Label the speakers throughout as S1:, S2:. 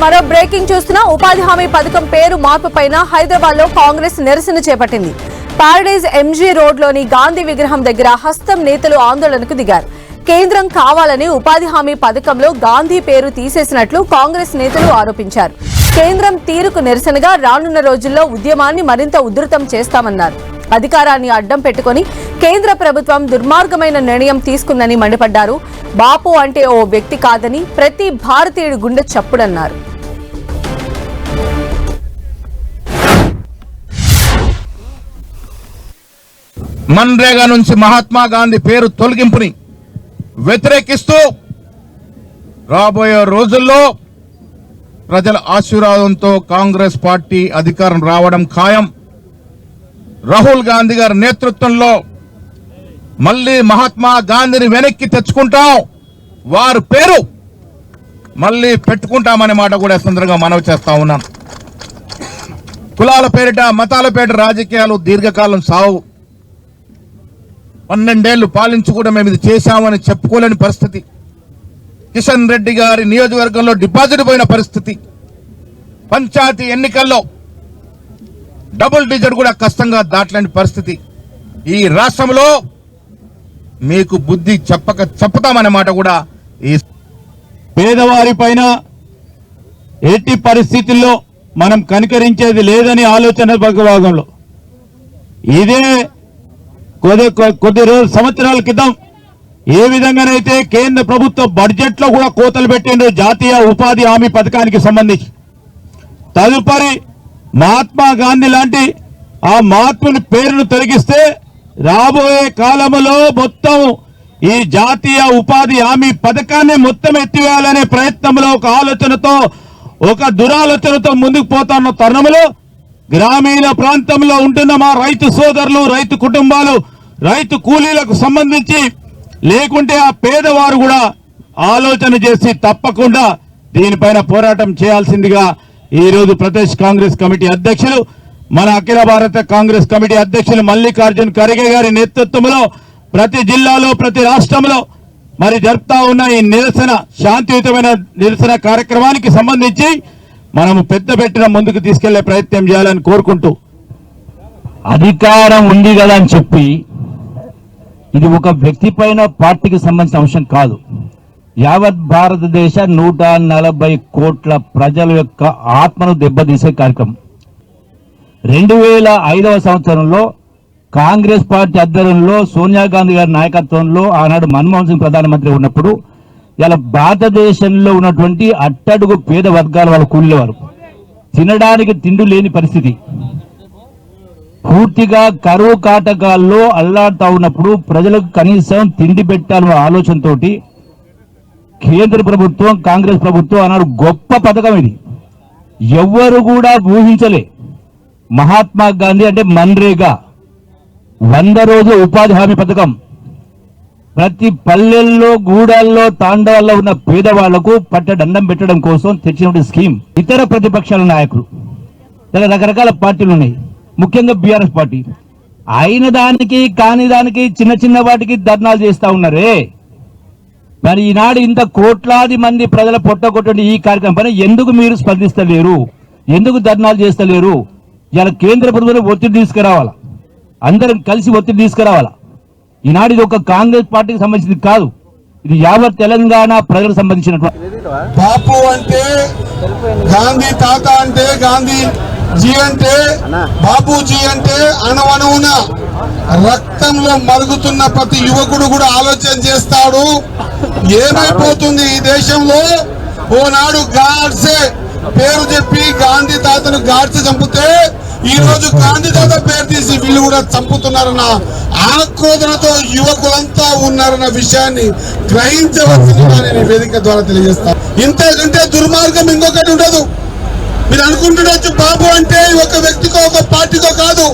S1: మరో బ్రేకింగ్ చూస్తున్నా ఉపాధి హామీ పథకం పేరు మార్పు పైన హైదరాబాద్ లో కాంగ్రెస్ నిరసన చేపట్టింది. పారడైజ్ ఎంజీ రోడ్ లోని గాంధీ విగ్రహం దగ్గర హస్తం నేతలు ఆందోళనకు దిగారు. కేంద్రం కావాలని ఉపాధి హామీ పథకంలో గాంధీ పేరు తీసేసినట్లు కాంగ్రెస్ నేతలు ఆరోపించారు. కేంద్రం తీరుకు నిరసనగా రానున్న రోజుల్లో ఉద్యమాన్ని మరింత ఉధృతం చేస్తామన్నారు. అధికారాన్ని అడ్డం పెట్టుకుని కేంద్ర ప్రభుత్వం దుర్మార్గమైన నిర్ణయం తీసుకుందని మండిపడ్డారు. బాపు అంటే ఓ వ్యక్తి కాదని ప్రతి భారతీయుడి గుండె చప్పుడన్నారు.
S2: మన్రేగా నుంచి మహాత్మా గాంధీ పేరు తొలగింపుని వ్యతిరేకిస్తూ రాబోయే రోజుల్లో ప్రజల ఆశీర్వాదంతో కాంగ్రెస్ పార్టీ అధికారం రావడం ఖాయం. రాహుల్ గాంధీ గారి నేతృత్వంలో మళ్లీ మహాత్మా గాంధీని వెనక్కి తెచ్చుకుంటాం, వారి పేరు మళ్లీ పెట్టుకుంటామనే మాట కూడా సందర్భంగా మనవి చేస్తా ఉన్నాను. కులాల పేరిట మతాల పేరిట రాజకీయాలు దీర్ఘకాలం సాగు. 12 ఏళ్లు పాలించి కూడా మేము ఇది చేశామని చెప్పుకోలేని పరిస్థితి. కిషన్ రెడ్డి గారి నియోజకవర్గంలో డిపాజిట్ పోయిన పరిస్థితి. పంచాయతీ ఎన్నికల్లో డబుల్ డిజిట్ కూడా కష్టంగా దాటలేని పరిస్థితి. ఈ రాష్ట్రంలో మీకు బుద్ధి చెప్పుతామనే మాట కూడా ఈ
S3: పేదవారి పైన ఎట్టి పరిస్థితుల్లో మనం కనికరించేది లేదని ఆలోచన భాగంలో ఇదే కొద్ది సంవత్సరాల క్రితం ఏ విధంగానైతే కేంద్ర ప్రభుత్వ బడ్జెట్ లో కూడా కోతలు పెట్టిండ్రు జాతీయ ఉపాధి హామీ పథకానికి సంబంధించి. తదుపరి మహాత్మా గాంధీ లాంటి ఆ మహాత్ముని పేరును తొలగిస్తే రాబోయే కాలంలో మొత్తం ఈ జాతీయ ఉపాధి హామీ పథకాన్ని మొత్తం ఎత్తివేయాలనే ప్రయత్నంలో ఒక ఆలోచనతో ఒక దురాలోచనతో ముందుకు పోతున్న తరుణంలో గ్రామీణ ప్రాంతంలో ఉంటున్న మా రైతు సోదరులు, రైతు కుటుంబాలు, రైతు కూలీలకు సంబంధించి లేకుంటే ఆ పేదవారు కూడా ఆలోచన చేసి తప్పకుండా దీనిపైన పోరాటం చేయాల్సిందిగా ఈ రోజు ప్రదేశ్ కాంగ్రెస్ కమిటీ అధ్యక్షులు, మన అఖిల భారత కాంగ్రెస్ కమిటీ అధ్యక్షులు మల్లికార్జున్ ఖర్గే గారి నేతృత్వంలో ప్రతి జిల్లాలో ప్రతి రాష్ట్రంలో మరి జరుపుతా ఉన్న ఈ నిరసన శాంతియుతమైన నిరసన కార్యక్రమానికి సంబంధించి మనము పెద్ద పెట్టిన ముందుకు తీసుకెళ్లే ప్రయత్నం చేయాలని కోరుకుంటూ,
S4: అధికారం ఉంది కదా అని చెప్పి ఇది ఒక వ్యక్తి పైన పార్టీకి సంబంధించిన అంశం కాదు. యావత్ భారతదేశ 140 కోట్ల ప్రజల యొక్క ఆత్మను దెబ్బతీసే కార్యక్రమం. 2005వ సంవత్సరంలో కాంగ్రెస్ పార్టీ ఆధ్వర్యంలో సోనియా గాంధీ గారి నాయకత్వంలో ఆనాడు మన్మోహన్ సింగ్ ప్రధానమంత్రి ఉన్నప్పుడు ఇలా భారతదేశంలో ఉన్నటువంటి అట్టడుగు పేద వర్గాల వాళ్ళు కూలీవారు తినడానికి తిండి లేని పరిస్థితి, పూర్తిగా కరువు కాటకాల్లో అల్లాడుతా ఉన్నప్పుడు ప్రజలకు కనీసం తిండి పెట్టాలన్న ఆలోచనతో కేంద్ర ప్రభుత్వం కాంగ్రెస్ ప్రభుత్వం అన్నాడు గొప్ప పథకం ఇది. ఎవ్వరు కూడా ఊహించలే. మహాత్మా గాంధీ అంటే మన్రేగా 100 రోజుల ఉపాధి హామీ పథకం ప్రతి పల్లెల్లో గూడాల్లో తాండాల్లో ఉన్న పేదవాళ్లకు పట్టడండం పెట్టడం కోసం తెచ్చినటువంటి స్కీమ్. ఇతర ప్రతిపక్షాల నాయకులు రకరకాల పార్టీలు ఉన్నాయి, ముఖ్యంగా బీఆర్ఎస్ పార్టీ అయిన దానికి కాని దానికి చిన్న చిన్న వాటికి ధర్నాలు చేస్తా ఉన్నారే. మరి ఈనాడు ఇంత కోట్లాది మంది ప్రజల పొట్టగొట్టండి ఈ కార్యక్రమం పైన ఎందుకు మీరు స్పందిస్తలేరు, ఎందుకు ధర్నాలు చేస్తలేరు? ఇలా కేంద్ర ప్రభుత్వం ఒత్తిడి తీసుకురావాలా, అందరం కలిసి ఒత్తిడి తీసుకురావాలా. ఈనాడు ఇది ఒక కాంగ్రెస్ పార్టీకి సంబంధించింది కాదు, ఇది యావత్ తెలంగాణ ప్రజలకు సంబంధించినటువంటి.
S5: బాపు అంటే గాంధీ, తాత అంటే గాంధీ జీ అంటే బాపూజీ అంటే అణువణువున రక్తంలో మరుగుతున్న ప్రతి యువకుడు కూడా ఆలోచన చేస్తాడు ఏమైపోతుంది ఈ దేశంలో. ఓనాడు గాడ్సే పేరు చెప్పి గాంధీ తాతను గాడ్సే చంపితే ఈ రోజు గాంధీ తాత పేరు తీసి వీళ్ళు కూడా చంపుతున్నారన్న ఆక్రోధనతో యువకులంతా ఉన్నారన్న విషయాన్ని గ్రహించవలసిందిగా నేను వేదిక ద్వారా తెలియజేస్తాను. ఇంతకంటే దుర్మార్గం ఇంకొకటి ఉండదు. మీరు అనుకుంటుండొచ్చు బాబు అంటే ఒక వ్యక్తికో ఒక పార్టీకో కాదు,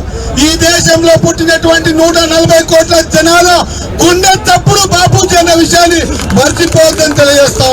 S5: ఈ దేశంలో పుట్టినటువంటి 140 కోట్ల జనాల గుండె తప్పుడు బాపూజీ అన్న విషయాన్ని మర్చిపోవద్దని తెలియజేస్తా